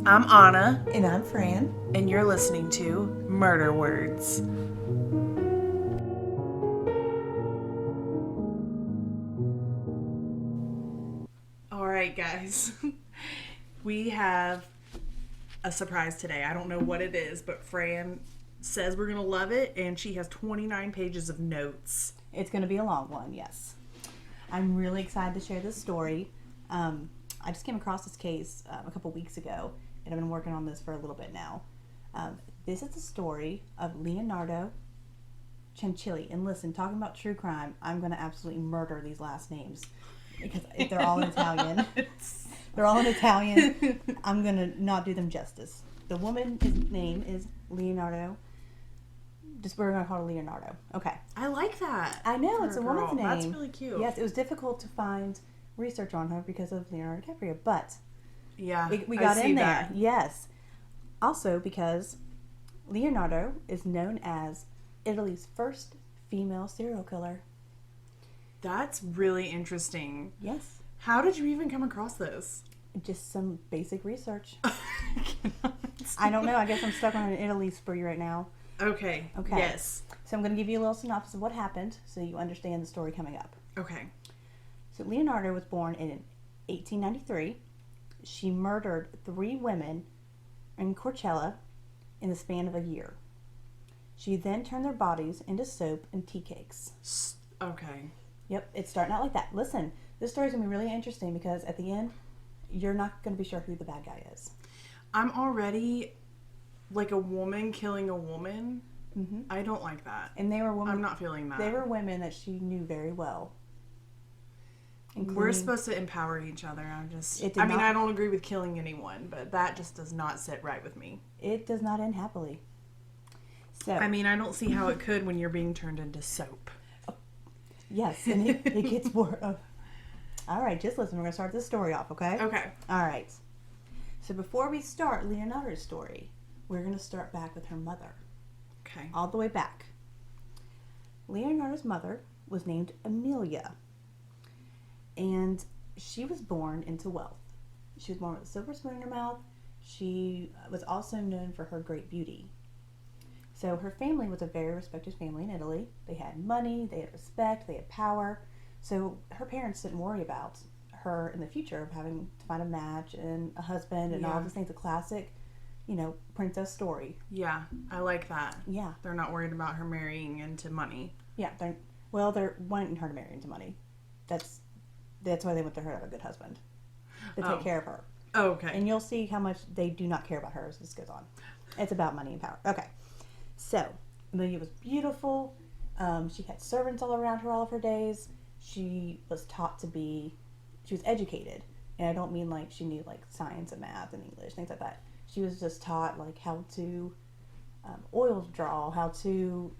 I'm Anna, And I'm Fran. and you're listening to Murder Words. All right, guys. We have a surprise today. I don't know what it is, but Fran says we're going to love it, and she has 29 pages of notes. It's going to be a long one, yes. I'm really excited to share this story. I just came across this case a couple weeks ago, and I've been working on this for a little bit now. This is the story of Leonarda Cianciulli. And listen, talking about true crime, I'm going to absolutely murder these last names because if they're all in Italian. They're all in Italian. I'm going to not do them justice. The woman's name is Leonardo. Just we're going to call her Leonardo. Okay. I like that. I know, it's a girl. woman's name. That's really cute. Yes, it was difficult to find research on her because of Leonardo DiCaprio, but Yeah, we got I see in there. that. Yes. Also because Leonardo is known as Italy's first female serial killer. That's really interesting. Yes. How did you even come across this? Just some basic research. I don't know. I guess I'm stuck on an Italy spree right now. Okay. Okay. Yes. So I'm going to give you a little synopsis of what happened so you understand the story coming up. Okay. So Leonardo was born in 1893. She murdered 3 women in Coachella in the span of a year. She then turned their bodies into soap and tea cakes. Okay. Yep, it's starting out like that. Listen, this story's going to be really interesting because at the end, you're not going to be sure who the bad guy is. I'm already like a woman killing a woman. Mm-hmm. I don't like that. And they were women. I'm not feeling that. They were women that she knew very well. We're supposed to empower each other. I don't agree with killing anyone, but that just does not sit right with me. It does not end happily. So I don't see how it could when you're being turned into soap. Yes, and it gets more. All right, just listen. We're going to start this story off, okay? Okay. All right. So before we start Leonardo's story, we're going to start back with her mother. Okay. All the way back. Leonardo's mother was named Amelia. And she was born into wealth. She was born with a silver spoon in her mouth. She was also known for her great beauty. So her family was a very respected family in Italy. They had money, they had respect, they had power. So her parents didn't worry about her in the future of having to find a match and a husband and all these things. A classic, princess story. Yeah, I like that. Yeah. They're not worried about her marrying into money. Yeah, they're wanting her to marry into money. That's why they want her to have a good husband to take care of her. Oh, okay. And you'll see how much they do not care about her as this goes on. It's about money and power. Okay. So, Amelia was beautiful. She had servants all around her all of her days. She was educated. And I don't mean like she knew like science and math and English, things like that. She was just taught like how to oil draw, how to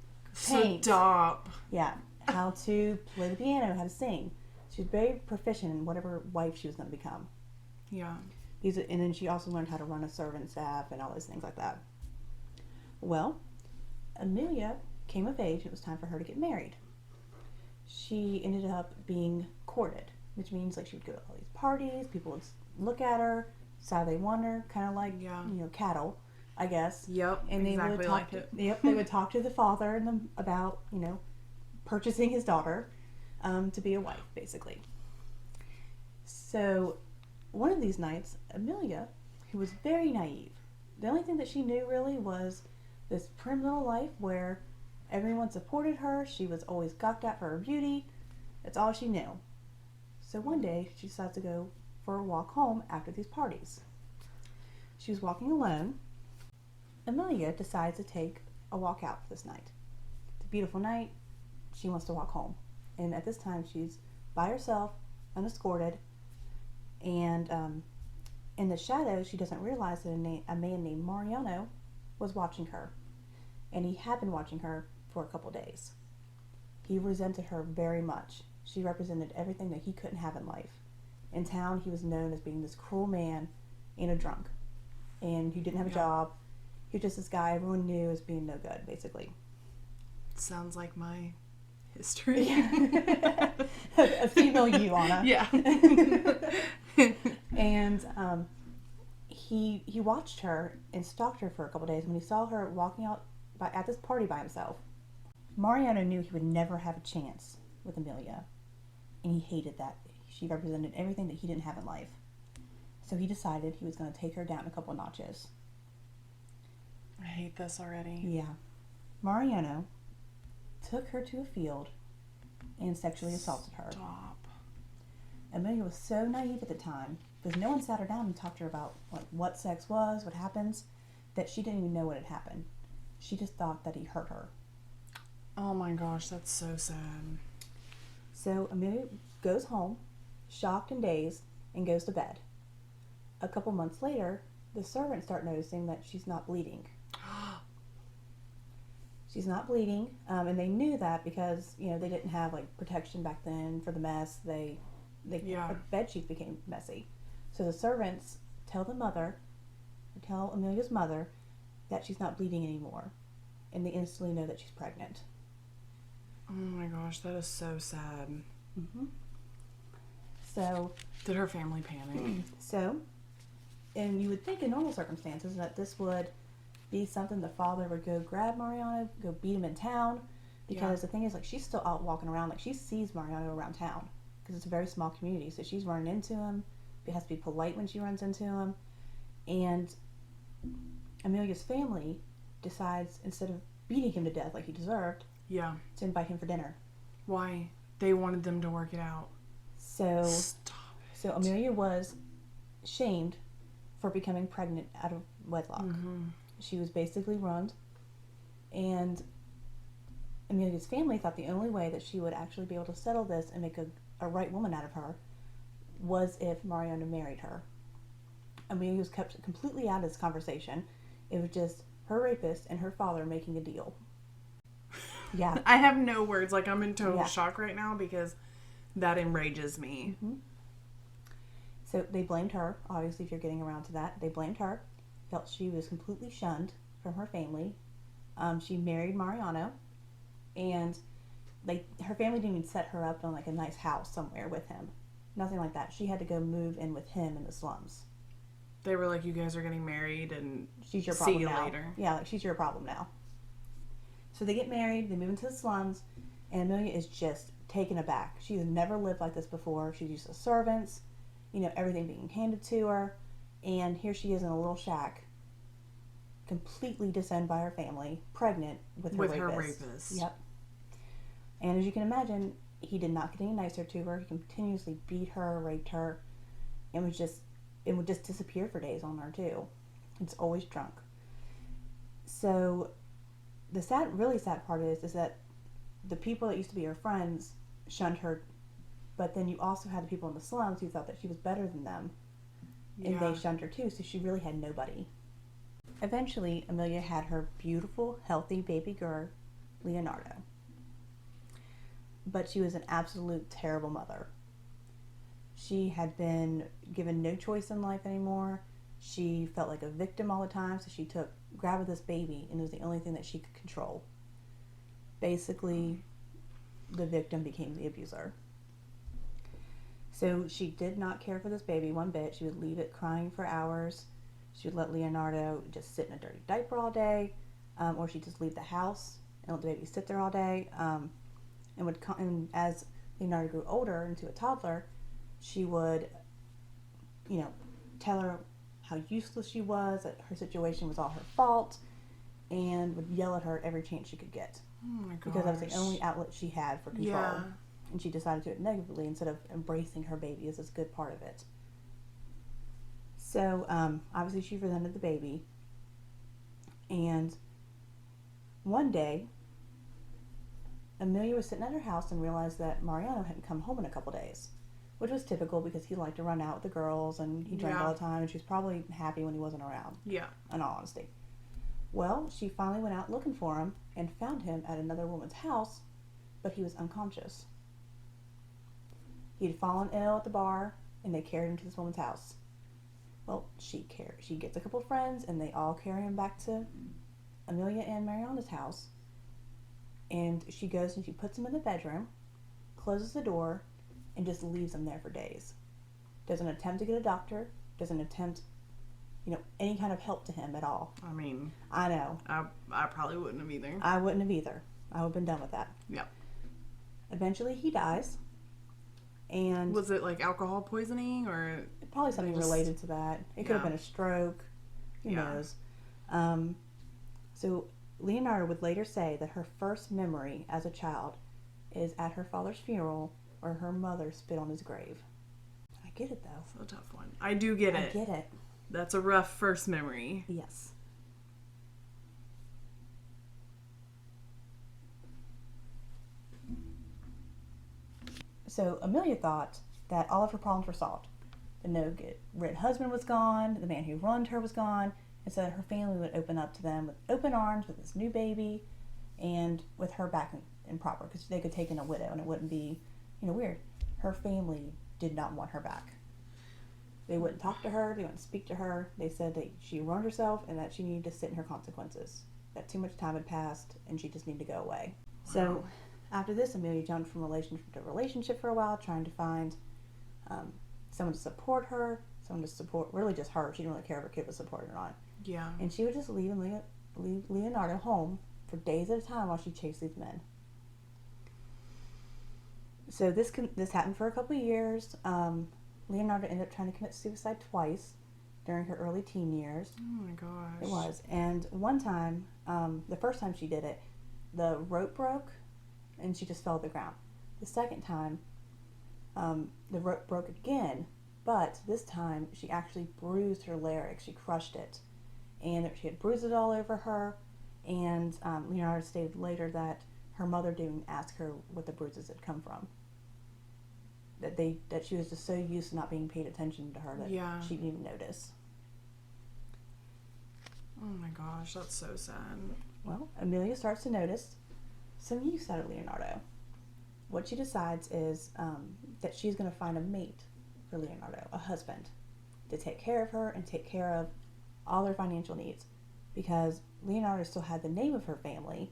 paint. Stop. Yeah. How to play the piano, how to sing. She was very proficient in whatever wife she was going to become. Yeah. And then she also learned how to run a servant staff and all those things like that. Well, Amelia came of age. It was time for her to get married. She ended up being courted, which means like she would go to all these parties. People would look at her, decide they want her, kind of like cattle, I guess. Yep. And they exactly would talk. They would talk to the father and them about purchasing his daughter to be a wife, basically. So one of these nights, Amelia, who was very naive, the only thing that she knew really was this prim little life where everyone supported her. She was always gawked at for her beauty. That's all she knew. So one day, she decides to go for a walk home after these parties. She was walking alone. Amelia decides to take a walk out this night. It's a beautiful night. She wants to walk home. And at this time, she's by herself, unescorted. And in the shadows, she doesn't realize that a man named Mariano was watching her. And he had been watching her for a couple days. He resented her very much. She represented everything that he couldn't have in life. In town, he was known as being this cruel man and a drunk. And he didn't have a job. He was just this guy everyone knew as being no good, basically. Sounds like my history. A female you, Anna. Yeah. And he watched her and stalked her for a couple days. When he saw her walking out at this party by himself, Mariano knew he would never have a chance with Amelia, and he hated that. She represented everything that he didn't have in life. So he decided he was going to take her down a couple notches. I hate this already. Yeah. Mariano took her to a field and sexually assaulted her. Stop. Amelia was so naive at the time, because no one sat her down and talked to her about what sex was, what happens, that she didn't even know what had happened. She just thought that he hurt her. Oh my gosh, that's so sad. So Amelia goes home, shocked and dazed, and goes to bed. A couple months later, the servants start noticing that she's not bleeding. She's not bleeding, and they knew that because, they didn't have, protection back then for the mess. Her bed sheets became messy. So the servants tell Amelia's mother that she's not bleeding anymore, and they instantly know that she's pregnant. Oh my gosh, that is so sad. Mm-hmm. So... Did her family panic? So, and you would think in normal circumstances that this would be something the father would go grab Mariano, go beat him in town, because the thing is, she's still out walking around, she sees Mariano around town, because it's a very small community, so she's running into him. It has to be polite when she runs into him, and Amelia's family decides, instead of beating him to death like he deserved, to invite him for dinner. Why? They wanted them to work it out. So Amelia was shamed for becoming pregnant out of wedlock. Mm-hmm. She was basically ruined, and Amelia's family thought the only way that she would actually be able to settle this and make a right woman out of her was if Mariano married her. Amelia was kept completely out of this conversation. It was just her rapist and her father making a deal. Yeah. I have no words. I'm in total shock right now because that enrages me. Mm-hmm. So they blamed her. Obviously, if you're getting around to that, they blamed her. Felt she was completely shunned from her family. She married Mariano, and her family didn't even set her up on a nice house somewhere with him. Nothing like that. She had to go move in with him in the slums. They were like, you guys are getting married and she's your problem see you now. later. Yeah, she's your problem now. So they get married, they move into the slums, and Amelia is just taken aback. She has never lived like this before. She's used to servants, everything being handed to her, and here she is in a little shack, completely disowned by her family, pregnant with her rapist. Yep. And as you can imagine, he did not get any nicer to her. He continuously beat her, raped her, and would just disappear for days on her too. It's always drunk. So the really sad part is that the people that used to be her friends shunned her, but then you also had the people in the slums who thought that she was better than them, and they shunned her too, so she really had nobody. Eventually, Amelia had her beautiful, healthy baby girl, Leonardo. But she was an absolute terrible mother. She had been given no choice in life anymore. She felt like a victim all the time, so she grabbed this baby, and it was the only thing that she could control. Basically, the victim became the abuser. So she did not care for this baby one bit. She would leave it crying for hours. She would let Leonardo just sit in a dirty diaper all day, or she'd just leave the house and let the baby sit there all day. And as Leonardo grew older into a toddler, she would, tell her how useless she was, that her situation was all her fault, and would yell at her every chance she could get. Oh my gosh. Because that was the only outlet she had for control. Yeah. And she decided to do it negatively instead of embracing her baby as this good part of it. So, obviously she resented the baby. And one day, Amelia was sitting at her house and realized that Mariano hadn't come home in a couple days. Which was typical because he liked to run out with the girls and he drank all the time, and she was probably happy when he wasn't around. Yeah. In all honesty. Well, she finally went out looking for him and found him at another woman's house, but he was unconscious. He had fallen ill at the bar, and they carried him to this woman's house. Well, she gets a couple of friends, and they all carry him back to Amelia and Mariana's house. And she goes and she puts him in the bedroom, closes the door, and just leaves him there for days. Doesn't attempt to get a doctor, doesn't attempt any kind of help to him at all. I mean, I know. I probably wouldn't have either. I wouldn't have either. I would have been done with that. Yeah. Eventually, he dies. And was it like alcohol poisoning or probably something related to that? It could have been a stroke. Who knows? So Leonarda would later say that her first memory as a child is at her father's funeral, where her mother spit on his grave. I get it, though. It's a tough one. I do get it. I get it. That's a rough first memory. Yes. So Amelia thought that all of her problems were solved. The no-get-rid husband was gone, the man who ruined her was gone, and so her family would open up to them with open arms with this new baby and with her back in proper, because they could take in a widow and it wouldn't be, weird. Her family did not want her back. They wouldn't talk to her, they wouldn't speak to her. They said that she ruined herself and that she needed to sit in her consequences. That too much time had passed and she just needed to go away. Wow. So after this, Amelia jumped from relationship to relationship for a while, trying to find someone to support her, someone to support, really just her. She didn't really care if her kid was supported or not. Yeah. And she would just leave Leonardo home for days at a time while she chased these men. So this happened for a couple of years. Leonardo ended up trying to commit suicide twice during her early teen years. Oh my gosh. It was. And one time, the first time she did it, the rope broke and she just fell to the ground. The second time, the rope broke again, but this time she actually bruised her larynx. She crushed it. And she had bruises all over her. And Leonardo stated later that her mother didn't ask her what the bruises had come from. That she was just so used to not being paid attention to her that she didn't even notice. Oh my gosh, that's so sad. Well, Amelia starts to notice some use out of Leonardo. What she decides is that she's going to find a mate for Leonardo, a husband, to take care of her and take care of all their financial needs. Because Leonardo still had the name of her family,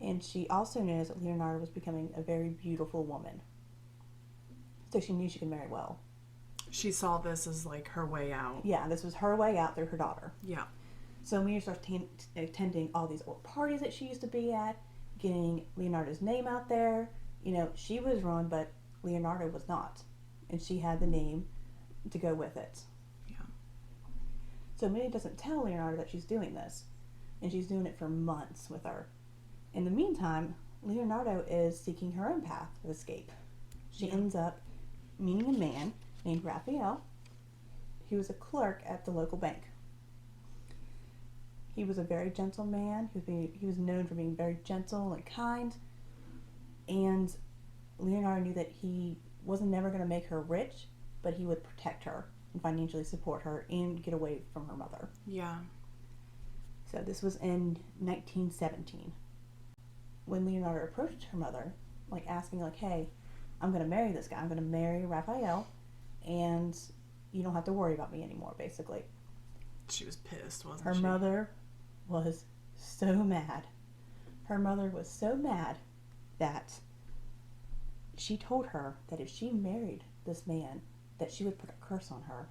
and she also knows that Leonardo was becoming a very beautiful woman. So she knew she could marry well. She saw this as like her way out. Yeah, this was her way out through her daughter. Yeah. So Amelia starts attending all these old parties that she used to be at, getting Leonardo's name out there. She was ruined, but Leonardo was not. And she had the name to go with it. Yeah. So Amelia doesn't tell Leonardo that she's doing this. And she's doing it for months with her. In the meantime, Leonardo is seeking her own path of escape. She ends up meeting a man named Raphael. He was a clerk at the local bank. He was a very gentle man. He was known for being very gentle and kind. And Leonardo knew that he wasn't never going to make her rich, but he would protect her and financially support her and get away from her mother. Yeah. So this was in 1917. When Leonardo approached her mother, asking, hey, I'm going to marry this guy. I'm going to marry Raphael, and you don't have to worry about me anymore, basically. She was pissed, wasn't she? Her mother was so mad. Her mother was so mad that she told her that if she married this man, that she would put a curse on her.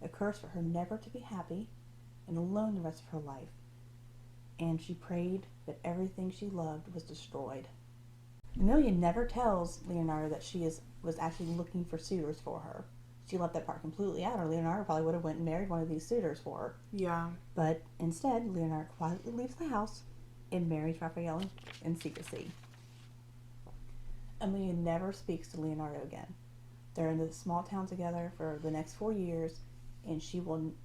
A curse for her never to be happy and alone the rest of her life. And she prayed that everything she loved was destroyed. Amelia never tells Leonardo that she was actually looking for suitors for her. She left that part completely out, or Leonardo probably would have went and married one of these suitors for her. Yeah. But instead, Leonardo quietly leaves the house and marries Raphael in secrecy. Amelia never speaks to Leonardo again. They're in this small town together for the next 4 years, and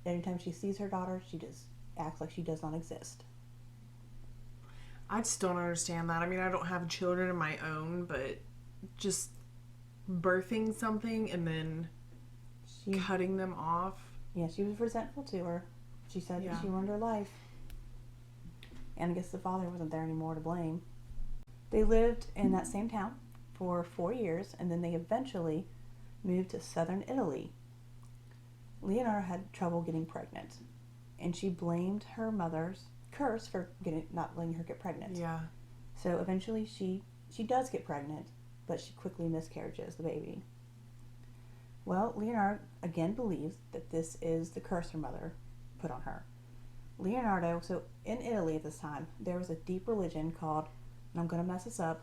anytime she sees her daughter, she just acts like she does not exist. I just don't understand that. I mean, I don't have children of my own, but just birthing something and then cutting them off. Yeah, she was resentful to her. She said that she ruined her life. And I guess the father wasn't there anymore to blame. They lived in that same town for 4 years, and then they eventually moved to southern Italy. Leonardo had trouble getting pregnant, and she blamed her mother's curse for not letting her get pregnant. Yeah. So eventually she does get pregnant, but she quickly miscarriages the baby. Well, Leonardo again believes that this is the curse her mother put on her. Leonardo, so in Italy at this time, there was a deep religion called, and I'm going to mess this up,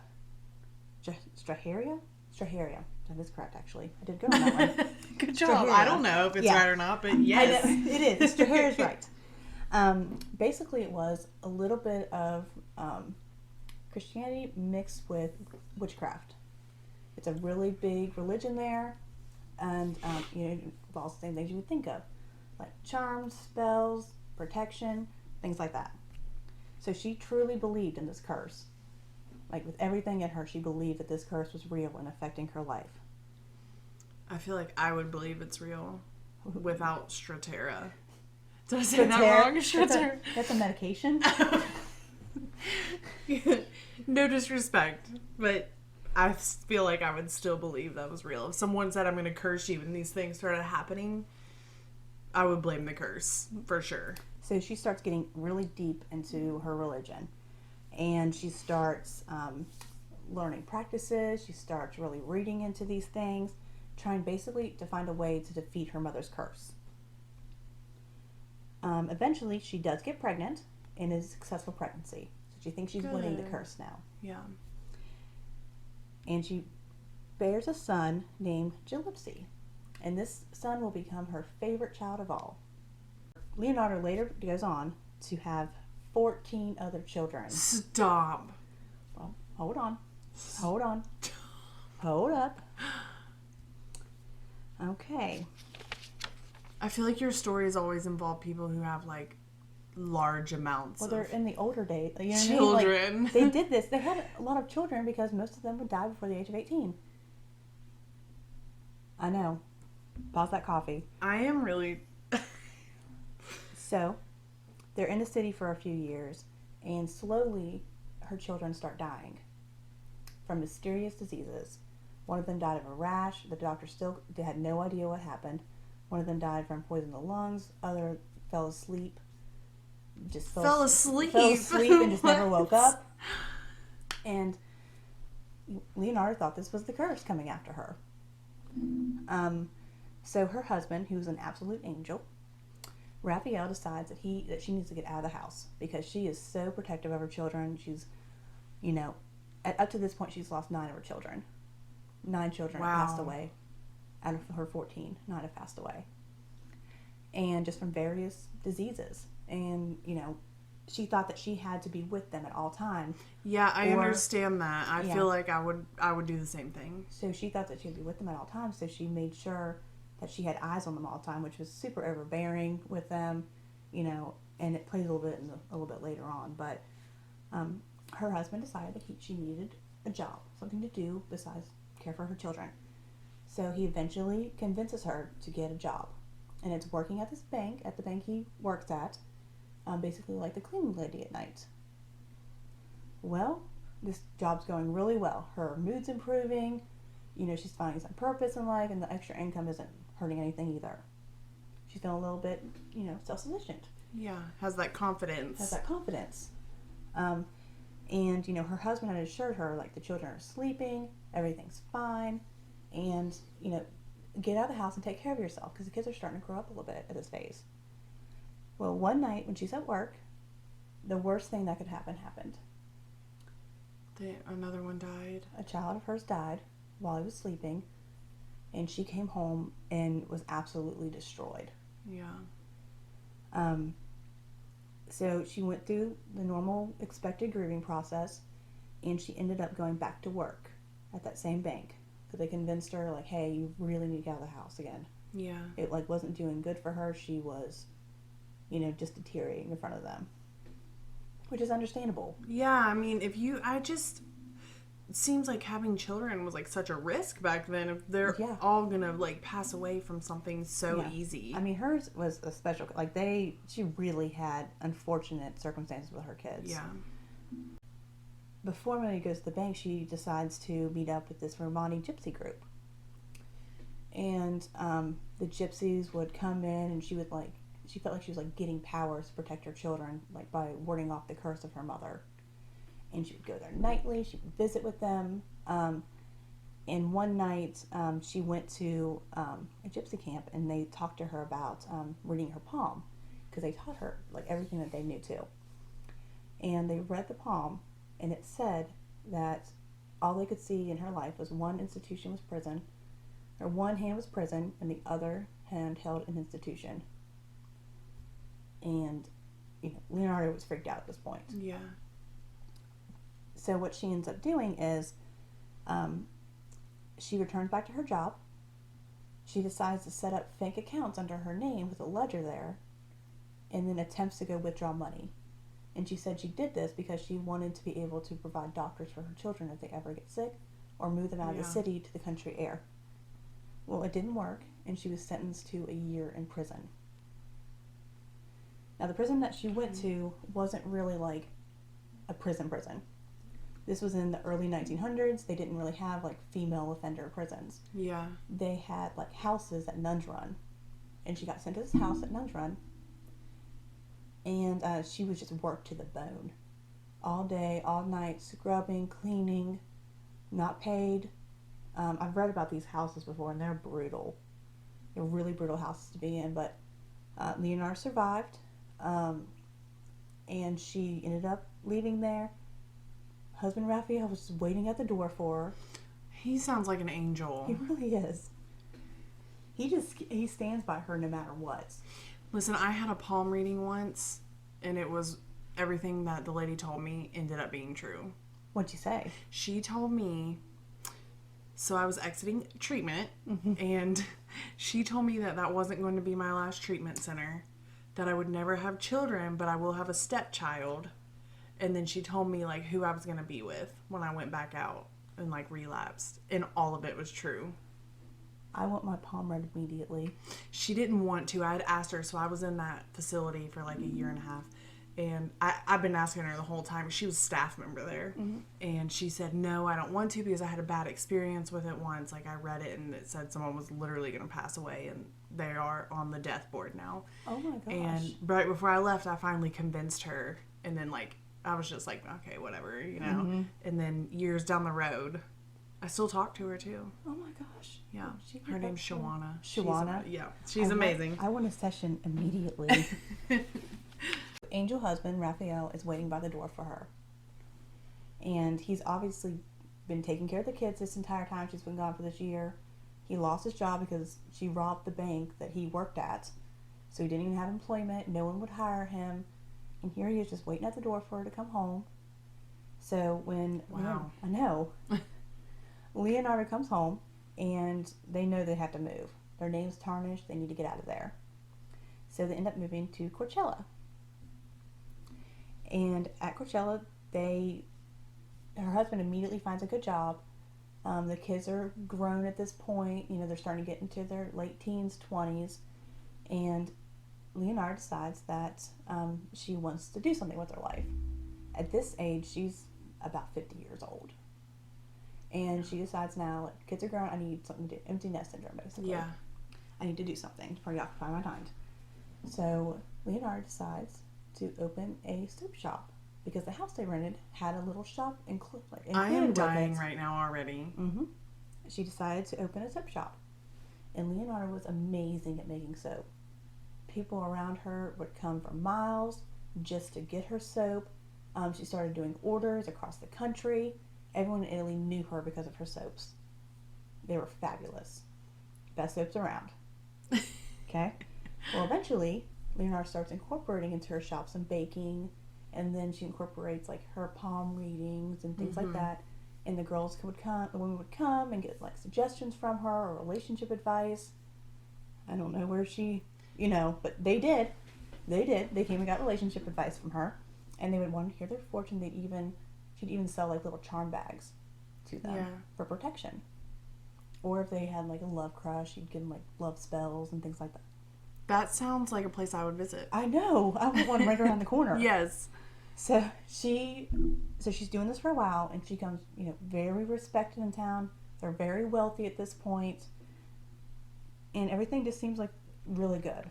Straheria? Straheria. That is correct, actually. I did good on that one. Good job. I don't know if it's right or not, but yes. It is. Straheria is right. Basically, it was a little bit of Christianity mixed with witchcraft. It's a really big religion there, and involves the same things you would think of, like charms, spells, protection, things like that. So she truly believed in this curse. Like, with everything in her, she believed that this curse was real and affecting her life. I feel like I would believe it's real without Stratera. Did I say that wrong? Stratera. That's a medication. No disrespect, but I feel like I would still believe that was real. If someone said, I'm going to curse you, and these things started happening, I would blame the curse, for sure. So she starts getting really deep into her religion. And she starts learning practices. She starts really reading into these things, trying basically to find a way to defeat her mother's curse. Eventually, she does get pregnant and is a successful pregnancy. So she thinks she's winning the curse now. Yeah. And she bears a son named Gypsy. And this son will become her favorite child of all. Leonardo later goes on to have 14 other children. Stop. Well, hold on. Hold up. Okay. I feel like your stories always involve people who have, like, large amounts Well, they're in the older days. You know children. What I mean? Like, they did this. They had a lot of children because most of them would die before the age of 18. I know. Pause that coffee. I am really... So, they're in the city for a few years, and slowly her children start dying from mysterious diseases. One of them died of a rash. The doctor still had no idea what happened. One of them died from poison in the lungs. Other fell asleep. Just fell asleep and just never woke up. And Leonardo thought this was the curse coming after her. So her husband, who's an absolute angel, Raphael, decides that she needs to get out of the house because she is so protective of her children. She's, up to this point, she's lost 9 of her children. 9 children have passed away. Out of her 14, 9 have passed away. And just from various diseases. And, she thought that she had to be with them at all times. Yeah, I understand that. I feel like I would do the same thing. So she thought that she would be with them at all times, so she made sure that she had eyes on them all the time, which was super overbearing with them, and it plays a little bit later on. But her husband decided that she needed a job, something to do besides care for her children. So he eventually convinces her to get a job, and it's working at the bank he works at, basically like the cleaning lady at night. Well, this job's going really well. Her mood's improving. She's finding some purpose in life, and the extra income isn't hurting anything either. She's feeling a little bit, self-sufficient. Yeah, has that confidence. And, her husband had assured her, like, the children are sleeping, everything's fine, and, get out of the house and take care of yourself, because the kids are starting to grow up a little bit at this phase. Well, one night when she's at work, the worst thing that could happen happened. Another one died. A child of hers died while he was sleeping, and she came home and was absolutely destroyed. Yeah. So she went through the normal expected grieving process, and she ended up going back to work at that same bank. Because they convinced her, like, hey, you really need to get out of the house again. Yeah. It, wasn't doing good for her. She was, just deteriorating in front of them. Which is understandable. Yeah, I mean, it seems like having children was, like, such a risk back then. If they're all gonna, like, pass away from something so easy. I mean, hers was a special, she really had unfortunate circumstances with her kids. Yeah. Before Millie goes to the bank, she decides to meet up with this Romani gypsy group. And the gypsies would come in, and she felt like she was, like, getting powers to protect her children, like, by warding off the curse of her mother. And she would go there nightly. She would visit with them. And one night, she went to a gypsy camp, and they talked to her about reading her palm, because they taught her like everything that they knew too. And they read the palm, and it said that all they could see in her life was one institution was prison, or one hand was prison, and the other hand held an institution. And Leonardo was freaked out at this point. Yeah. So what she ends up doing is, she returns back to her job. She decides to set up fake accounts under her name with a ledger there, and then attempts to go withdraw money. And she said she did this because she wanted to be able to provide doctors for her children if they ever get sick, or move them out of the city to the country air. Well, it didn't work, and she was sentenced to a year in prison. Now, the prison that she went to wasn't really like a prison. This was in the early 1900s. They didn't really have like female offender prisons. Yeah. They had like houses that nuns run. And she got sent to this house that nuns run. And she was just worked to the bone. All day, all night, scrubbing, cleaning, not paid. I've read about these houses before, and they're brutal. They're really brutal houses to be in. But Leonarda survived. And she ended up leaving there. Husband Raphael was just waiting at the door for her. He sounds like an angel. He really is. He stands by her no matter what. Listen, I had a palm reading once, and it was everything that the lady told me ended up being true. What'd you say? She told me, so I was exiting treatment, and she told me that that wasn't going to be my last treatment center, that I would never have children, but I will have a stepchild. And then she told me like who I was going to be with when I went back out and like relapsed, and all of it was true. I want my palm read immediately. She didn't want to. I had asked her, so I was in that facility for like a year and a half, and I've been asking her the whole time. She was a staff member there, and she said, no, I don't want to, because I had a bad experience with it once. Like, I read it, and it said someone was literally going to pass away, and they are on the death board now. Oh my gosh. And right before I left, I finally convinced her, and then like I was just like, okay, whatever, And then years down the road, I still talk to her too. Oh my gosh. Yeah. Her name's Shawana. Shawana? She's amazing. I want a session immediately. Angel husband, Raphael, is waiting by the door for her. And he's obviously been taking care of the kids this entire time she's been gone for this year. He lost his job because she robbed the bank that he worked at. So he didn't even have employment. No one would hire him. And here he is just waiting at the door for her to come home. So when... Wow. I know. Leonardo comes home, and they know they have to move. Their name's tarnished. They need to get out of there. So they end up moving to Coachella. And at Coachella, her husband immediately finds a good job. The kids are grown at this point. They're starting to get into their late teens, 20s. And Leonarda decides that she wants to do something with her life. At this age, she's about 50 years old. And she decides now, like, kids are grown, I need something to do. Empty nest syndrome, basically. Yeah. I need to do something to preoccupy my mind. So Leonarda decides to open a soap shop, because the house they rented had a little shop included. I am dying right now already. She decided to open a soap shop. And Leonarda was amazing at making soap. People around her would come for miles just to get her soap. She started doing orders across the country. Everyone in Italy knew her because of her soaps. They were fabulous. Best soaps around. Okay? Well, eventually, Leonarda starts incorporating into her shop some baking, and then she incorporates like her palm readings and things like that. And the women would come and get like suggestions from her or relationship advice. I don't know where she, but they did. They came and got relationship advice from her, and they would want to hear their fortune. She'd even sell like little charm bags to them for protection. Or if they had like a love crush, she'd give them like love spells and things like that. That sounds like a place I would visit. I know. I have one right around the corner. Yes. So she's doing this for a while, and she becomes, very respected in town. They're very wealthy at this point, and everything just seems like really good.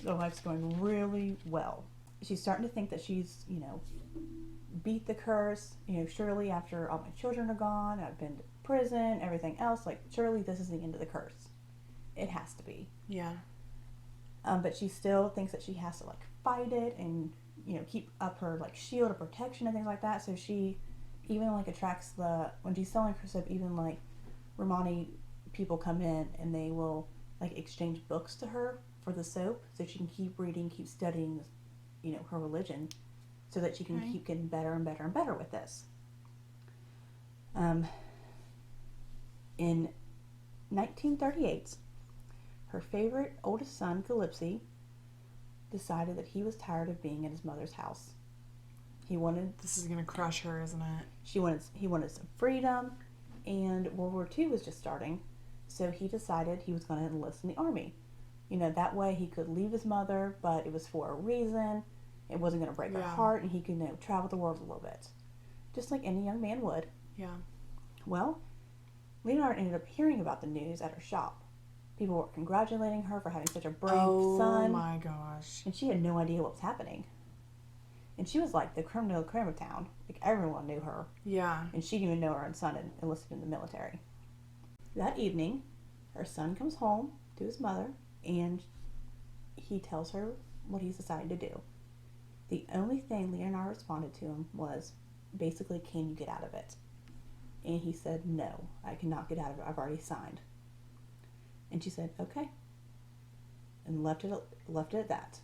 Their life's going really well. She's starting to think that she's, beat the curse. Surely after all my children are gone, I've been prison, everything else. Like, surely this is the end of the curse. It has to be. Yeah. But she still thinks that she has to, like, fight it and, you know, keep up her, like, shield of protection and things like that. So she even, like, attracts when she's selling her soap, even, like, Romani people come in and they will, like, exchange books to her for the soap so she can keep reading, keep studying, you know, her religion so that she can keep getting better and better and better with this. In 1938, her favorite oldest son, Calypsi, decided that he was tired of being in his mother's house. This is gonna crush her, isn't it? He wanted some freedom, and World War II was just starting, so he decided he was going to enlist in the army. You know, that way he could leave his mother, but it was for a reason. It wasn't going to break her heart, and he could, you know, travel the world a little bit, just like any young man would. Yeah. Well, Leonarda ended up hearing about the news at her shop. People were congratulating her for having such a brave son. Oh my gosh. And she had no idea what was happening. And she was like the creme de la creme of town. Like, everyone knew her. Yeah. And she didn't even know her own son had enlisted in the military. That evening, her son comes home to his mother, and he tells her what he's decided to do. The only thing Leonarda responded to him was, basically, can you get out of it? And he said, no, I cannot get out of it. I've already signed. And she said, okay. And left it at that.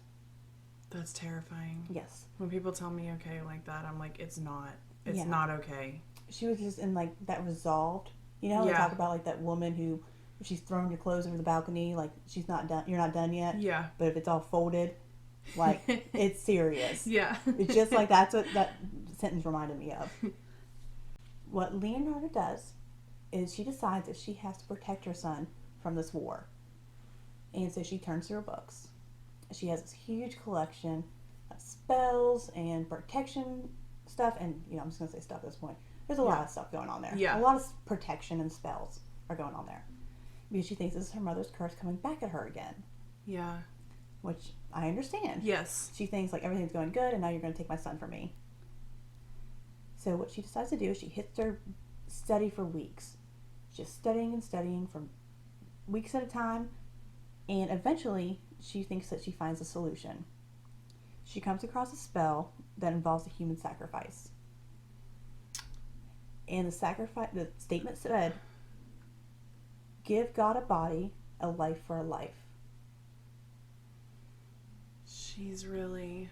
That's terrifying. Yes. When people tell me okay like that, I'm like, it's not. It's Yeah. not okay. She was just in, like, that resolved. You know, they talk about, like, that woman who, if she's throwing your clothes over the balcony, like, she's not done, you're not done yet. Yeah. But if it's all folded, like, it's serious. Yeah. It's just like, that's what that sentence reminded me of. What Leonarda does is she decides that she has to protect her son from this war. And so she turns to her books. She has this huge collection of spells and protection stuff, and, you know, I'm just going to say stuff at this point. There's a lot of stuff going on there. Yeah. A lot of protection and spells are going on there. Because she thinks this is her mother's curse coming back at her again. Yeah. Which I understand. Yes. She thinks, like, everything's going good, and now you're going to take my son from me. So what she decides to do is she hits her study for weeks. Just studying and studying for weeks at a time. And eventually, she thinks that she finds a solution. She comes across a spell that involves a human sacrifice. And the statement said, give God a body, a life for a life. She's really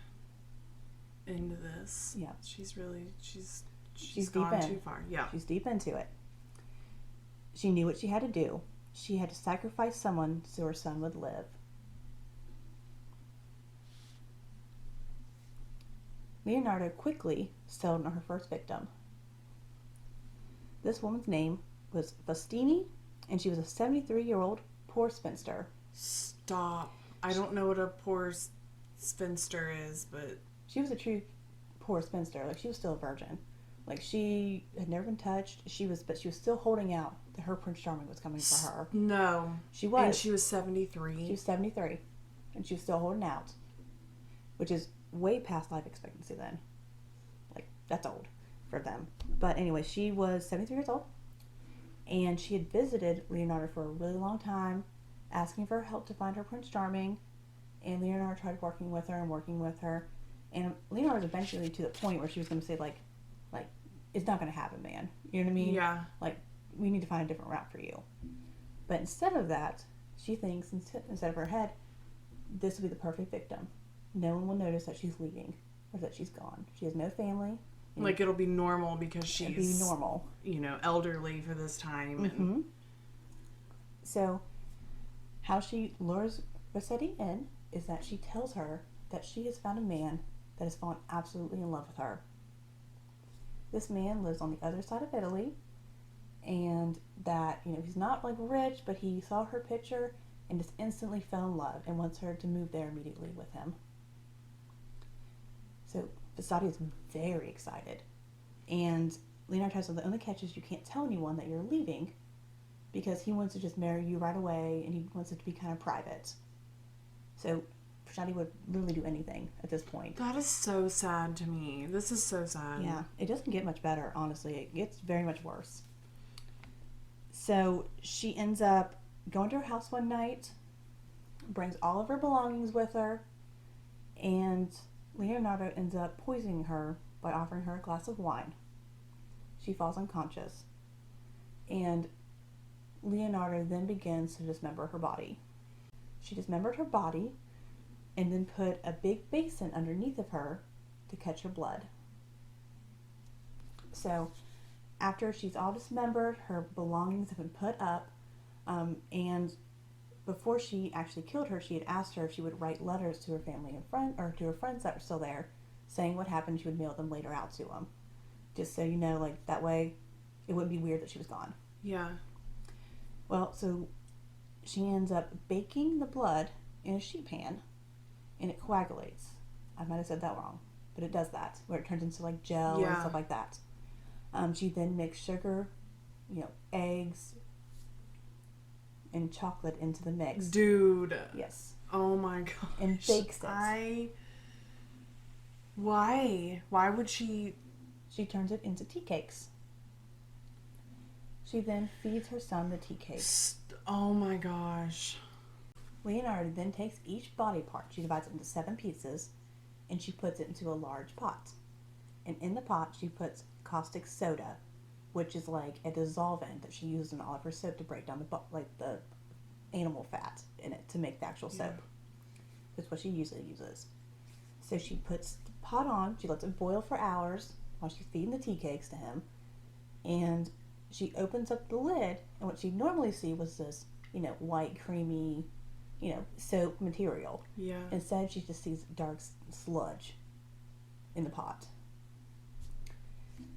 into this. Yeah. She's She's gone deep in. too far. Yeah. She's deep into it. She knew what she had to do. She had to sacrifice someone so her son would live. Leonarda quickly settled on her first victim. This woman's name was Faustini, and she was a 73-year-old poor spinster. Stop. I don't know what a poor spinster is, but... She was a true poor spinster. Like, she was still a virgin. Like, she had never been touched. But she was still holding out that her Prince Charming was coming for her. No. She was. And she was 73. She was 73. And she was still holding out. Which is way past life expectancy then. Like, that's old for them. But anyway, she was 73 years old. And she had visited Leonarda for a really long time, asking for help to find her Prince Charming. And Leonarda tried working with her. And Leonarda was eventually to the point where she was going to say, like, it's not going to happen, man. You know what I mean? Yeah. Like, we need to find a different route for you. But instead of that, she thinks, instead of her head, this will be the perfect victim. No one will notice that she's leaving or that she's gone. She has no family. Like, it'll be normal because she's... It'll be normal. You know, elderly for this time. Mm-hmm. And... So, how she lures Rossetti in is that she tells her that she has found a man that has fallen absolutely in love with her. This man lives on the other side of Italy, and that, you know, he's not, like, rich, but he saw her picture and just instantly fell in love and wants her to move there immediately with him. So Vasati is very excited, and Leonarda tells her the only catch is you can't tell anyone that you're leaving because he wants to just marry you right away, and he wants it to be kind of private. So Vasati would literally do anything at this point. That is so sad to me. This is so sad. Yeah, it doesn't get much better, honestly. It gets very much worse. So she ends up going to her house one night, brings all of her belongings with her, and Leonardo ends up poisoning her by offering her a glass of wine. She falls unconscious, and Leonardo then begins to dismember her body. She dismembered her body and then put a big basin underneath of her to catch her blood. So after she's all dismembered, her belongings have been put up, and before she actually killed her, she had asked her if she would write letters to her family and friend, or to her friends that were still there, saying what happened. She would mail them later out to them, just so you know, like that way, it wouldn't be weird that she was gone. Yeah. Well, so she ends up baking the blood in a sheet pan, and it coagulates. I might have said that wrong, but it does that, where it turns into like gel and stuff like that. She then mixed sugar, eggs, and chocolate into the mix. Dude. Yes. Oh my gosh. And bakes it. Why? Why would she? She turns it into tea cakes. She then feeds her son the tea cakes. Oh my gosh. Leonardo then takes each body part. She divides it into 7 pieces, and she puts it into a large pot. And in the pot, she puts caustic soda, which is like a dissolvent that she used in all of her soap to break down the animal fat in it to make the actual soap. That's what she usually uses. So she puts the pot on. She lets it boil for hours while she's feeding the tea cakes to him, and she opens up the lid, and what she'd normally see was this, white, creamy, soap material. Yeah. Instead, she just sees dark sludge in the pot.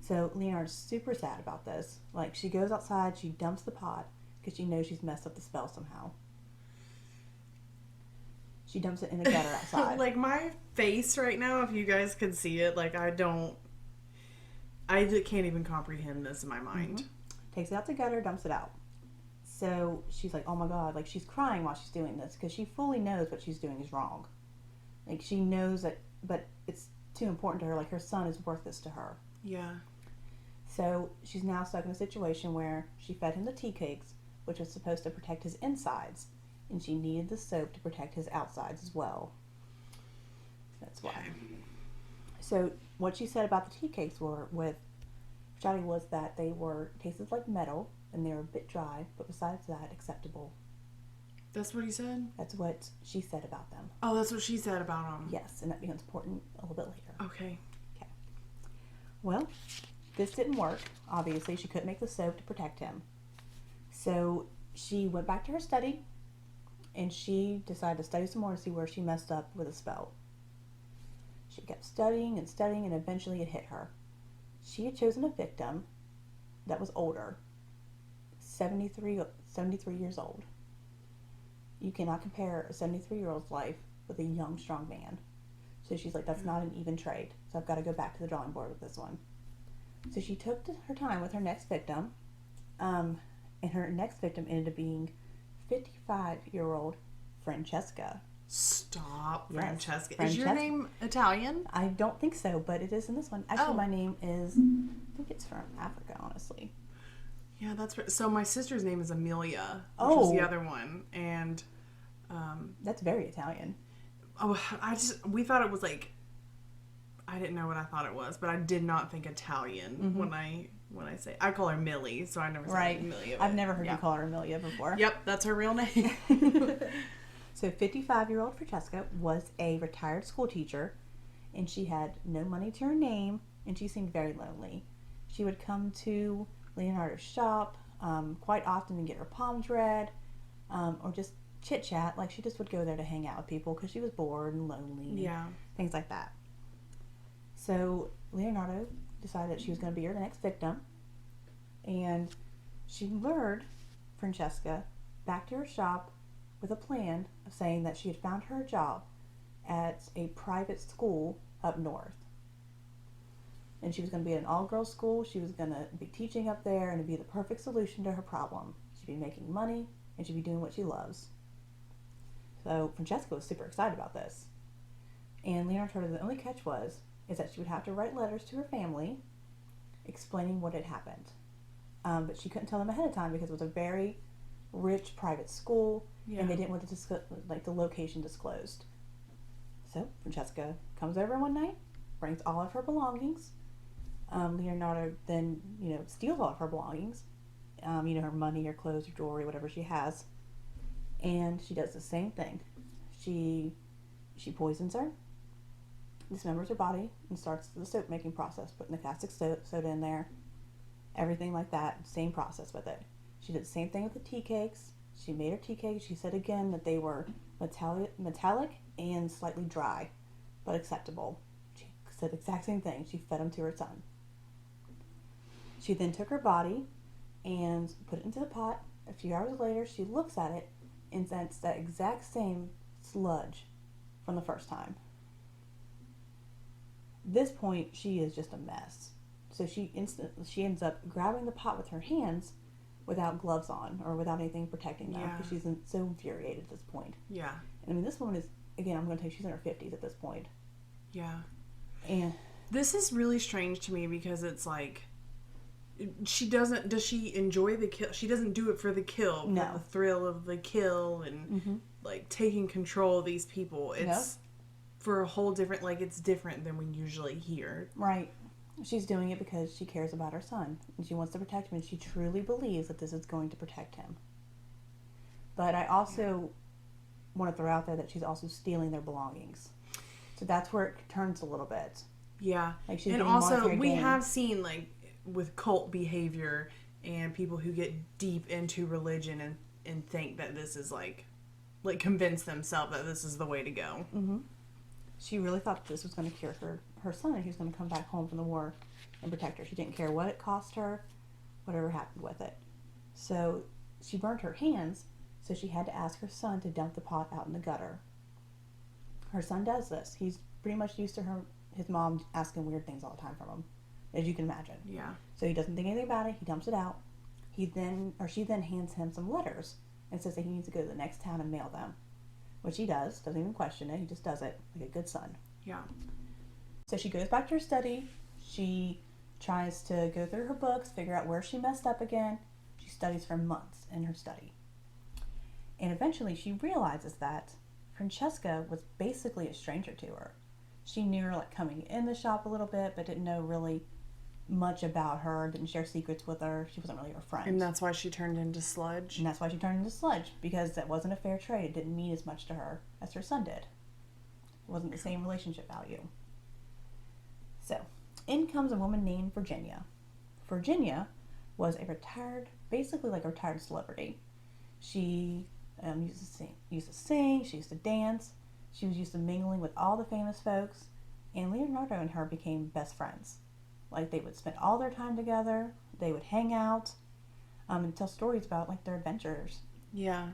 So Leonardo's super sad about this. Like, she goes outside, she dumps the pot, because she knows she's messed up the spell somehow. She dumps it in the gutter outside. Like, my face right now, if you guys could see it, like, I can't even comprehend this in my mind. Mm-hmm. Takes it out the gutter, dumps it out. So she's like, oh my god, like she's crying while she's doing this because she fully knows what she's doing is wrong. Like she knows that, but it's too important to her. Like her son is worth this to her. Yeah. So she's now stuck in a situation where she fed him the tea cakes, which was supposed to protect his insides, and she needed the soap to protect his outsides as well. That's why. Okay. So what she said about the tea cakes was that they tasted like metal and they were a bit dry, but besides that, acceptable. That's what he said? That's what she said about them. Oh, that's what she said about them. Yes, and that becomes important a little bit later. Okay. Well, this didn't work. Obviously, she couldn't make the soap to protect him. So she went back to her study, and she decided to study some more to see where she messed up with a spell. She kept studying, and eventually it hit her. She had chosen a victim that was older, 73 years old. You cannot compare a 73-year-old's life with a young, strong man. So she's like, that's not an even trade. So I've got to go back to the drawing board with this one. So she took her time with her next victim. And her next victim ended up being 55-year-old Francesca. Stop, Yes, Francesca. Is your name Italian? I don't think so, but it is in this one. Actually, my name is, I think it's from Africa, honestly. Yeah, that's right. So my sister's name is Amelia, which Oh. is the other one. And That's very Italian. we thought it was like, I didn't know what I thought it was, but I did not think Italian when I say, I call her Millie, so I never say Amelia. I've never heard you call her Amelia before. Yep, that's her real name. So 55-year-old Francesca was a retired school teacher, and she had no money to her name, and she seemed very lonely. She would come to Leonardo's shop quite often and get her palms read, or just chit-chat. Like, she just would go there to hang out with people because she was bored and lonely. Yeah. Things like that. So Leonardo decided that she was going to be her next victim, and she lured Francesca back to her shop with a plan of saying that she had found her a job at a private school up north. And she was going to be at an all-girls school. She was going to be teaching up there, and it'd be the perfect solution to her problem. She'd be making money, and she'd be doing what she loves. So Francesca was super excited about this. And Leonardo told her the only catch is that she would have to write letters to her family explaining what had happened. but she couldn't tell them ahead of time because it was a very rich private school, and they didn't want the location disclosed. So Francesca comes over one night, brings all of her belongings. Leonardo then, steals all of her belongings, her money, her clothes, her jewelry, whatever she has, and she does the same thing. She poisons her, dismembers her body, and starts the soap making process, putting the caustic soda in there, everything like that, same process with it. She did the same thing with the tea cakes. She made her tea cakes. She said again that they were metallic and slightly dry, but acceptable. She said the exact same thing. She fed them to her son. She then took her body and put it into the pot. A few hours later, she looks at it and it's that exact same sludge from the first time. At this point, she is just a mess. So she ends up grabbing the pot with her hands without gloves on or without anything protecting them because she's so infuriated at this point. Yeah. And I mean, this woman is, again, I'm going to tell you, she's in her 50s at this point. Yeah. And this is really strange to me because it's like, does she enjoy the kill? She doesn't do it for the kill, no. For the thrill of the kill and like taking control of these people. It's for a whole different, like it's different than we usually hear. Right. She's doing it because she cares about her son and she wants to protect him and she truly believes that this is going to protect him. But I also want to throw out there that she's also stealing their belongings. So that's where it turns a little bit. Yeah. Like she's and also we have seen like with cult behavior and people who get deep into religion and think that this is like convince themselves that this is the way to go. Mm-hmm. She really thought this was going to cure her son and he was going to come back home from the war and protect her. She didn't care what it cost her, whatever happened with it. So she burned her hands, so she had to ask her son to dump the pot out in the gutter. Her son does this. He's pretty much used to his mom asking weird things all the time from him, as you can imagine. Yeah. So he doesn't think anything about it. He dumps it out. She then hands him some letters and says that he needs to go to the next town and mail them. Which he does, doesn't even question it, he just does it like a good son. Yeah. So she goes back to her study, she tries to go through her books, figure out where she messed up again. She studies for months in her study. And eventually she realizes that Francesca was basically a stranger to her. She knew her like coming in the shop a little bit, but didn't know really much about her, didn't share secrets with her. She wasn't really her friend. And that's why she turned into sludge. And that's why she turned into sludge, because that wasn't a fair trade. It didn't mean as much to her as her son did. It wasn't the same relationship value. So, in comes a woman named Virginia. Virginia was basically like a retired celebrity. She used to sing, she used to dance, she was used to mingling with all the famous folks, and Leonardo and her became best friends. Like, they would spend all their time together, they would hang out, and tell stories about, like, their adventures. Yeah.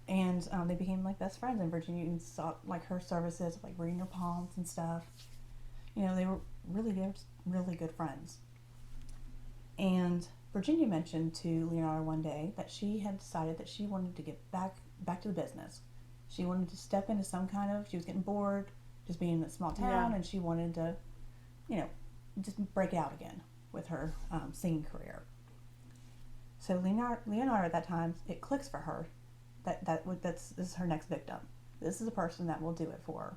And they became, like, best friends, and Virginia even sought, like, her services, like, reading her palms and stuff. They were really good friends. And Virginia mentioned to Leonardo one day that she had decided that she wanted to get back to the business. She wanted to step into she was getting bored just being in a small town, and she wanted to, just break out again with her singing career. So Leonardo at that time, it clicks for her this is her next victim. This is a person that will do it for her,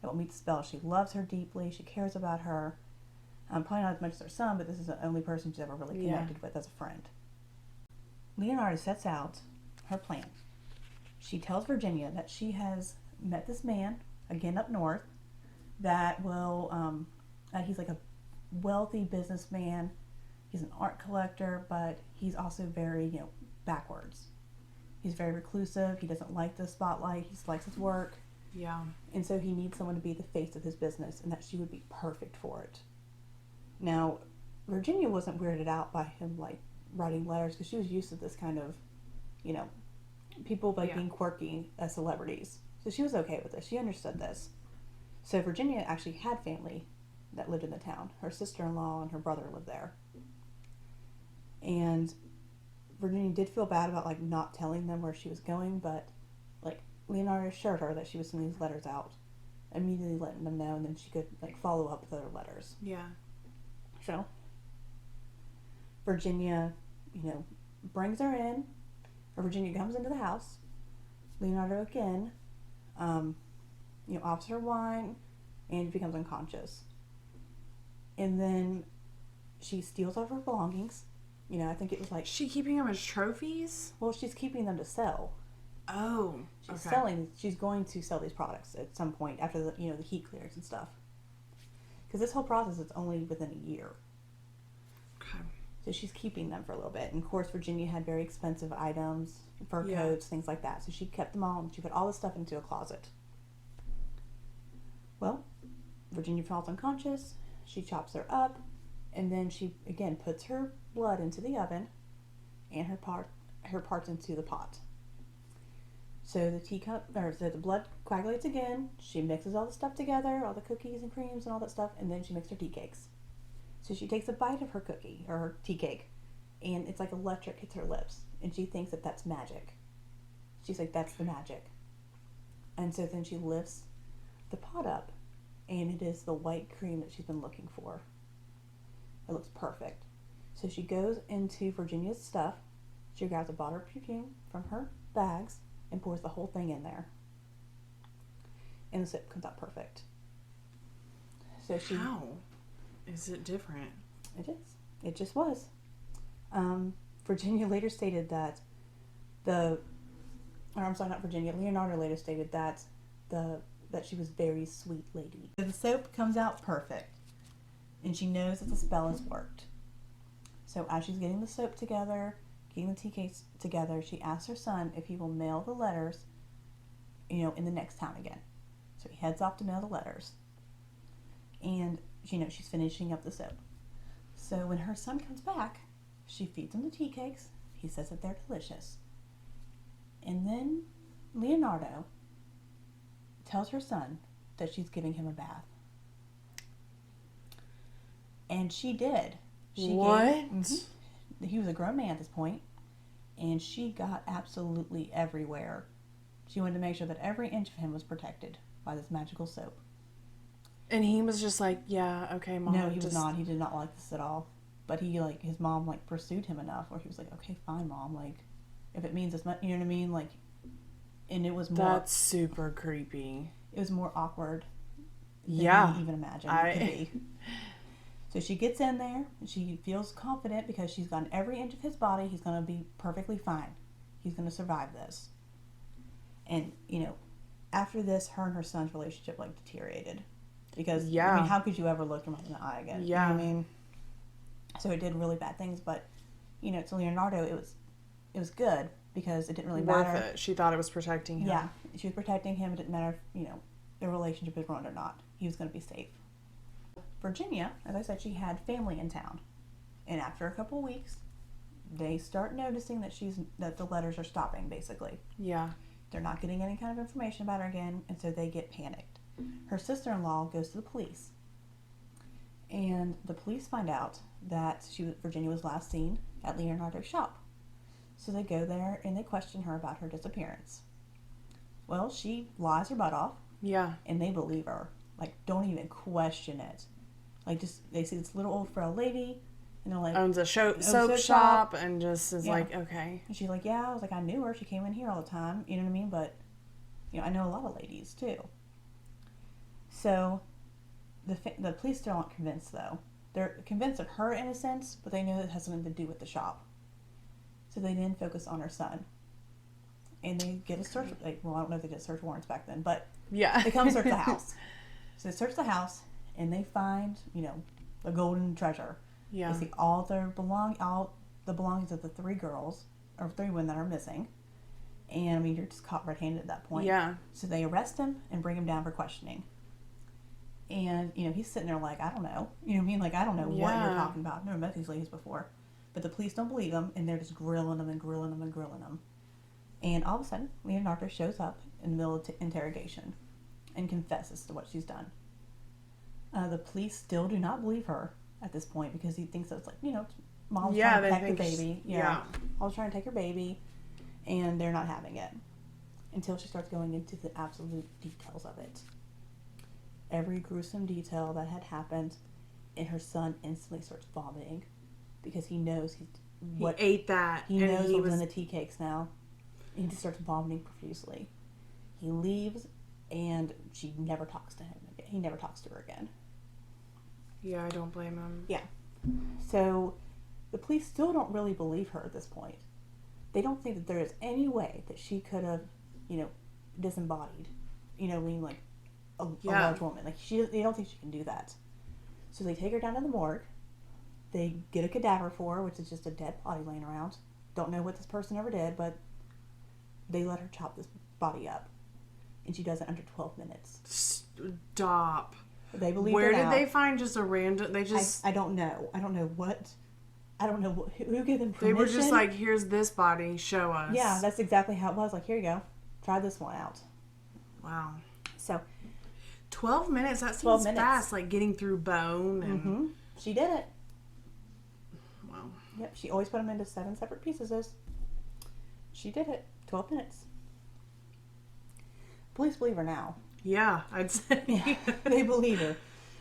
that will meet the spell. She loves her deeply. She cares about her. Probably not as much as her son, but this is the only person she's ever really connected with as a friend. Leonardo sets out her plan. She tells Virginia that she has met this man, again up north, that will, he's like a wealthy businessman. He's an art collector, but he's also very, backwards. He's very reclusive. He doesn't like the spotlight. He likes his work. Yeah. And so he needs someone to be the face of his business, and that she would be perfect for it. Now, Virginia wasn't weirded out by him, like, writing letters, because she was used to this kind of, people, like, being quirky as celebrities. So she was okay with this. She understood this. So Virginia actually had family that lived in the town. Her sister-in-law and her brother lived there. And Virginia did feel bad about, like, not telling them where she was going, but, like, Leonardo assured her that she was sending these letters out, immediately letting them know, and then she could, like, follow up with other letters. Yeah. So Virginia brings her in. Or Virginia comes into the house. Leonardo again, offers her wine, and becomes unconscious. And then she steals all of her belongings. I think it was like... She keeping them as trophies? Well, she's keeping them to sell. Oh, She's going to sell these products at some point after the heat clears and stuff. Because this whole process is only within a year. Okay. So she's keeping them for a little bit. And of course, Virginia had very expensive items, fur coats, things like that. So she kept them all, and she put all this stuff into a closet. Well, Virginia falls unconscious. She chops her up, and then she again puts her blood into the oven, and her parts into the pot. So the blood coagulates again. She mixes all the stuff together, all the cookies and creams and all that stuff, and then she makes her tea cakes. So she takes a bite of her cookie or her tea cake, and it's like electric hits her lips, and she thinks that that's magic. She's like, that's the magic. And so then she lifts the pot up, and it is the white cream that she's been looking for. It looks perfect. So she goes into Virginia's stuff. She grabs a bottle of perfume from her bags and pours the whole thing in there. And the soap comes out perfect. So How is it different? It is. It just was. Virginia later stated that Leonardo later stated that she was a very sweet lady. So the soap comes out perfect, and she knows that the spell has worked. So as she's getting the soap together, getting the tea cakes together, she asks her son if he will mail the letters, in the next town again. So he heads off to mail the letters, and she's finishing up the soap. So when her son comes back, she feeds him the tea cakes. He says that they're delicious. And then Leonardo tells her son that she's giving him a bath. And she did. He was a grown man at this point, and she got absolutely everywhere. She wanted to make sure that every inch of him was protected by this magical soap. And he was just like, yeah, okay, Mom. No, he was not. He did not like this at all. But his mom, pursued him enough where he was like, okay, fine, Mom. If it means as much, you know what I mean? And it was more... That's super creepy. It was more awkward than you even imagine it could be. So she gets in there, and she feels confident because she's gotten every inch of his body. He's going to be perfectly fine. He's going to survive this. And, after this, her and her son's relationship, deteriorated. Because, how could you ever look him in the eye again? Yeah. You know what I mean? So it did really bad things, but, to Leonardo, it was good because it didn't really matter. Worth it. She thought it was protecting him. Yeah. She was protecting him. It didn't matter if, their relationship was ruined or not. He was going to be safe. Virginia, as I said, she had family in town. And after a couple weeks, they start noticing that the letters are stopping, basically. Yeah. They're not getting any kind of information about her again, and so they get panicked. Her sister-in-law goes to the police. And the police find out that Virginia was last seen at Leonardo's shop. So they go there and they question her about her disappearance. Well, she lies her butt off. Yeah. And they believe her. Don't even question it. They see this little old frail lady, and they're like... Owns a soap shop, and just is like, okay. And she's like, yeah, I was like, I knew her. She came in here all the time. You know what I mean? But, I know a lot of ladies, too. So, the police still aren't convinced, though. They're convinced of her innocence, but they know it has something to do with the shop. So they then focus on her son. And they get a search... I don't know if they did search warrants back then, but... Yeah. They come search the house. So they search the house, and they find, the golden treasure. Yeah. They see all the belongings of the 3 girls, or 3 women that are missing. And, you're just caught red-handed at that point. Yeah. So they arrest him and bring him down for questioning. And, he's sitting there like, I don't know. You know what I mean? I don't know what you're talking about. I've never met these ladies before. But the police don't believe him, and they're just grilling him and grilling him and grilling him. And all of a sudden, Leonardo shows up in the middle of interrogation and confesses to what she's done. The police still do not believe her at this point because he thinks that it's Mom's trying to protect the baby. I was trying to take her baby, and they're not having it. Until she starts going into the absolute details of it. Every gruesome detail that had happened, and her son instantly starts vomiting because he knows He ate that. He knows what was in the tea cakes now. He just starts vomiting profusely. He leaves, and she never talks to him again. He never talks to her again. Yeah, I don't blame him. Yeah. So the police still don't really believe her at this point. They don't think that there is any way that she could have, disembodied, being like a large woman. Like they don't think she can do that. So they take her down to the morgue. They get a cadaver for her, which is just a dead body laying around. Don't know what this person ever did, but they let her chop this body up. And she does it under 12 minutes. Stop. They believe Where it did out. they find just a random... They just... I don't know. I don't know who gave them permission. They were just like, here's this body, show us. Yeah, that's exactly how it was. Like, here you go. Try this one out. Wow. So... 12 minutes? That seems fast. Like, getting through bone and... Mm-hmm. She did it. Wow. Yep, she always put them into 7 separate pieces. She did it. 12 minutes. Police believe her now. Yeah, I'd say. Yeah, they believe her.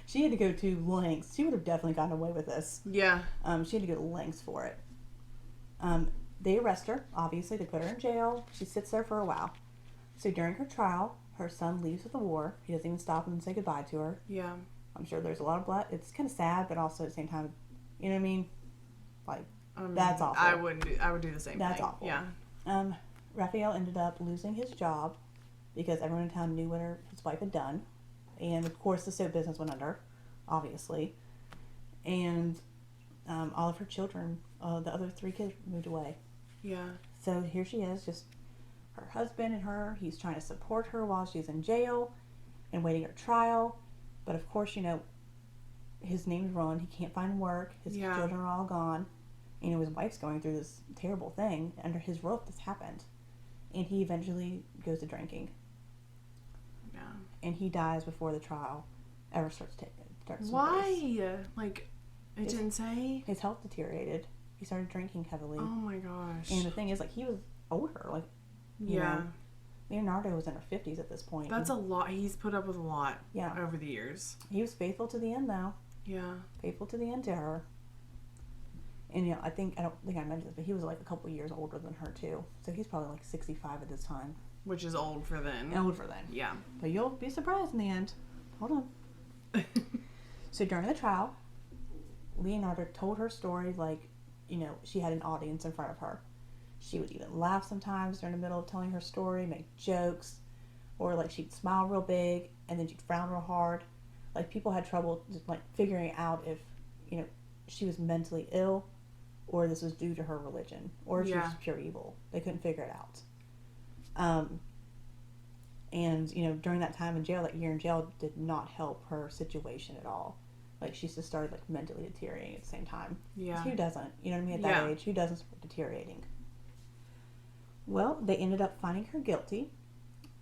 She had to go to lengths. She would have definitely gotten away with this. Yeah. She had to go to lengths for it. They arrest her. Obviously, they put her in jail. She sits there for a while. So during her trial, her son leaves with the war. He doesn't even stop and say goodbye to her. Yeah. I'm sure there's a lot of blood. It's kind of sad, but also at the same time, you know what I mean? Like, that's awful. I would do the same That's thing. awful. Yeah. Raphael ended up losing his job because everyone in town knew what his wife had done. And, of course, the soap business went under, obviously. And all of her children, the other 3 kids, moved away. Yeah. So here she is, just her husband and her. He's trying to support her while she's in jail and waiting her trial. But, of course, his name's Ron. He can't find work. His children are all gone. His wife's going through this terrible thing. Under his roof, this happened. And he eventually goes to drinking. Yeah. And he dies before the trial ever starts. Why? Like, it didn't say? His health deteriorated. He started drinking heavily. Oh my gosh. And the thing is, like, he was older. Like, Leonardo was in her 50s at this point. That's a lot. He's put up with a lot Yeah. over the years. He was faithful to the end, though. Yeah. Faithful to the end to her. And, I don't think I mentioned this, but he was, like, a couple years older than her, too. So he's probably, like, 65 at this time. Which is old for then. Old for then. Yeah. But you'll be surprised in the end. Hold on. So during the trial, Leonardo told her story like, she had an audience in front of her. She would even laugh sometimes during the middle of telling her story, make jokes, or like she'd smile real big and then she'd frown real hard. Like people had trouble just like figuring out if, she was mentally ill or this was due to her religion or if she was pure evil. They couldn't figure it out. And, during that time in jail, that year in jail did not help her situation at all. Like, she just started, like, mentally deteriorating at the same time. Yeah. Who doesn't? You know what I mean? At that age, who doesn't start deteriorating? Well, they ended up finding her guilty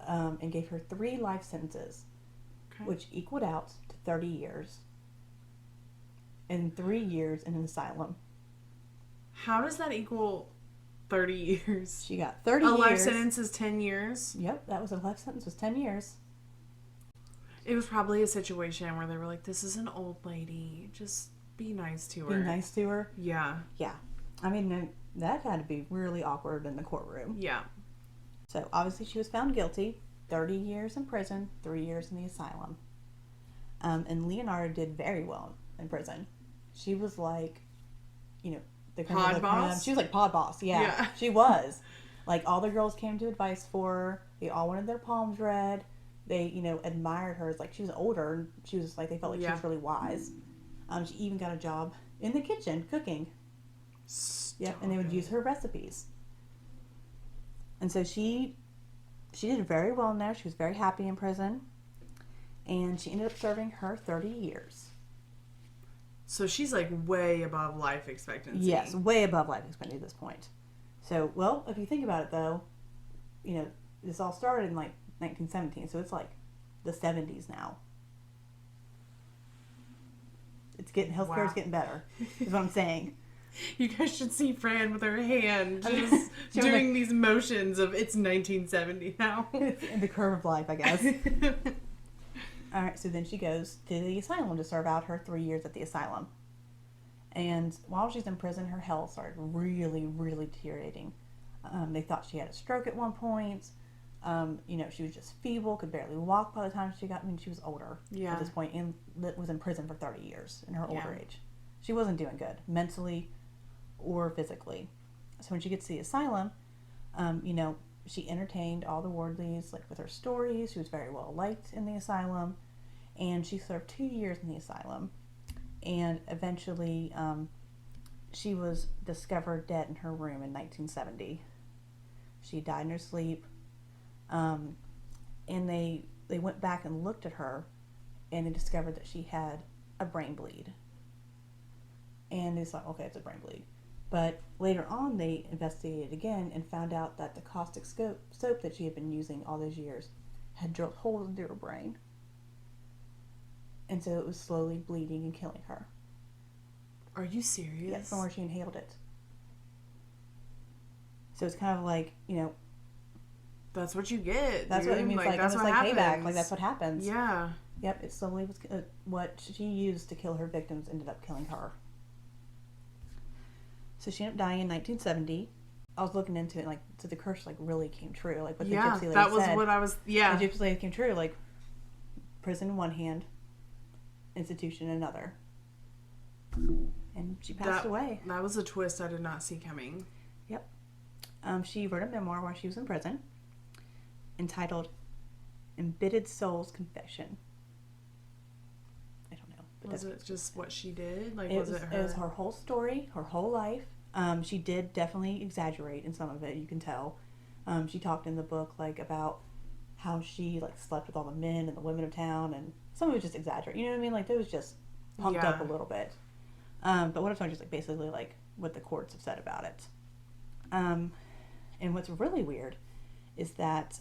and gave her 3 life sentences, which equaled out to 30 years. And 3 years in an asylum. How does that equal 30 years? She got 30 years. A life sentence is 10 years? Yep, that was a life sentence, was 10 years. It was probably a situation where they were like, this is an old lady. Just be nice to her. Be nice to her? Yeah. Yeah. I mean, that had to be really awkward in the courtroom. Yeah. So, obviously, she was found guilty. 30 years in prison, 3 years in the asylum. And Leonardo did very well in prison. She was like, the pod boss? She was like pod boss, yeah. She was. Like, all the girls came to advice for her. They all wanted their palms read. They, admired her. It's like she was older. And she was like, they felt like she was really wise. She even got a job in the kitchen cooking. Yep, and they would use her recipes. And so she did very well in there. She was very happy in prison. And she ended up serving her 30 years. So she's like way above life expectancy. Yes, way above life expectancy at this point. So, well, if you think about it though, this all started in like 1917, so it's like the 70s now. Healthcare's getting better, is what I'm saying. You guys should see Fran with her hand just doing these motions of it's 1970 now. In the curve of life, I guess. Alright, so then she goes to the asylum to serve out her 3 years at the asylum. And while she's in prison, her health started really, really deteriorating. They thought she had a stroke at one point. She was just feeble, could barely walk by the time she was older at this point, and was in prison for 30 years in her older age. She wasn't doing good, mentally or physically. So when she gets to the asylum, she entertained all the wardlies, like, with her stories. She was very well liked in the asylum, and she served 2 years in the asylum. And eventually, she was discovered dead in her room in 1970. She died in her sleep. And they went back and looked at her, and they discovered that she had a brain bleed. And they thought, okay, it's a brain bleed. But later on, they investigated again and found out that the caustic soap that she had been using all those years had drilled holes into her brain. And so it was slowly bleeding and killing her. Are you serious? Yeah, from where she inhaled it. So it's kind of like, that's what you get. That's what it means. Like, that's what happens. Payback. Like, that's what happens. Yeah. Yep. It slowly was what she used to kill her victims ended up killing her. So she ended up dying in 1970. I was looking into it, so the curse really came true. Like what the gypsy lady said. That was what I was. Yeah. The gypsy lady came true. Like, prison in one hand, institution in another, and she passed away. That was a twist I did not see coming. Yep. She wrote a memoir while she was in prison, entitled "Embittered Soul's Confession." I don't know. But was it just what she did? Like, it was it her? It was her whole story, her whole life. She did definitely exaggerate in some of it. You can tell. She talked in the book about how she slept with all the men and the women of town, and some of it was just exaggerated. You know what I mean? It was just pumped up a little bit. But what I'm talking is basically what the courts have said about it. And what's really weird is that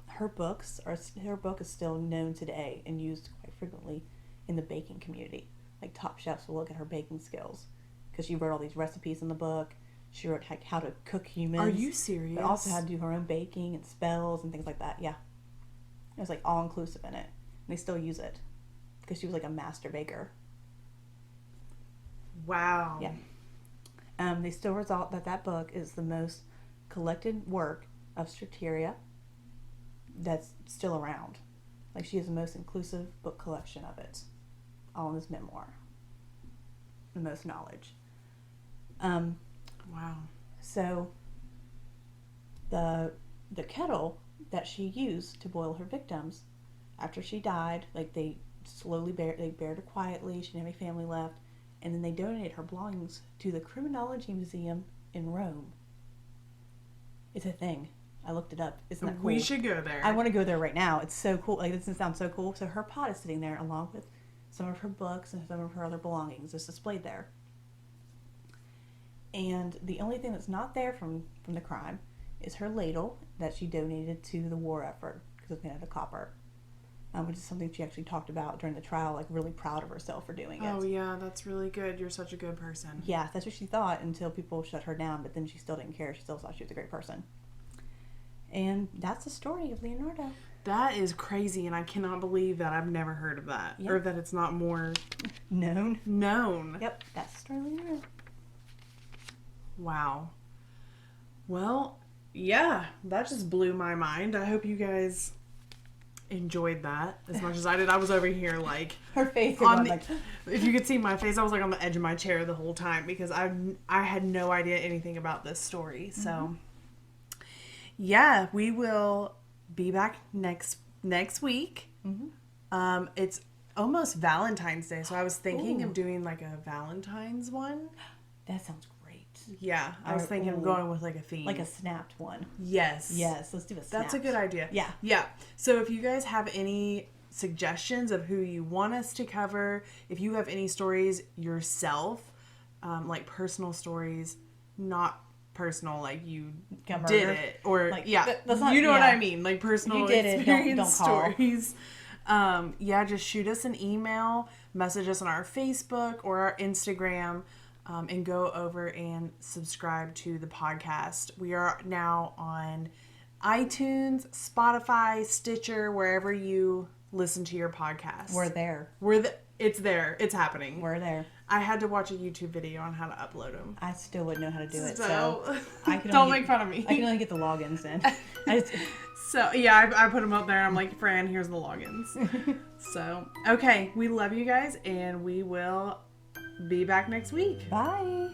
her book is still known today and used quite frequently in the baking community. Top chefs will look at her baking skills because she wrote all these recipes in the book. She wrote how to cook humans. Are you serious? But also how to do her own baking and spells and things like that. Yeah, it was all inclusive in it. And they still use it because she was a master baker. Wow. Yeah. They still result that book is the most collected work of Strateria that's still around. She has the most inclusive book collection of it, all in this memoir. The most knowledge. Wow. So the kettle that she used to boil her victims, after she died, they slowly buried her quietly. She didn't have any family left, and then they donated her belongings to the Criminology Museum in Rome. It's a thing. I looked it up. Isn't that cool? We should go there. I want to go there right now. It's so cool. This sounds so cool. So her pot is sitting there along with some of her books and some of her other belongings just displayed there. And the only thing that's not there from the crime is her ladle that she donated to the war effort because it's made out of copper, which is something she actually talked about during the trial, really proud of herself for doing it. Oh, yeah, that's really good. You're such a good person. Yeah, that's what she thought until people shut her down, but then she still didn't care. She still thought she was a great person. And that's the story of Leonarda. That is crazy, and I cannot believe that I've never heard of that. Yep. Or that it's not more known. Yep, that's the story of Leonarda. Wow. Well, yeah, that just blew my mind. I hope you guys enjoyed that as much as I did. I was over here her face if you could see my face, I was on the edge of my chair the whole time because I had no idea anything about this story. So yeah, we will be back next week. It's almost Valentine's Day, so I was thinking of doing a Valentine's one. That sounds great. Yeah, I was thinking of going with a theme. A snapped one. Yes. Yes, let's do a snap. That's a good idea. Yeah. Yeah. So if you guys have any suggestions of who you want us to cover, if you have any stories yourself, personal stories, not personal, you did it, or you know what I mean, personal experience stories. Just shoot us an email, message us on our Facebook or our Instagram. And go over and subscribe to the podcast. We are now on iTunes, Spotify, Stitcher, wherever you listen to your podcast. We're there. It's there. It's happening. We're there. I had to watch a YouTube video on how to upload them. I still wouldn't know how to do it, So, I can don't only make fun of me. I can only get the logins in. So, yeah, I put them up there. I'm like, Fran, here's the logins. So, okay. We love you guys, and we will be back next week. Bye.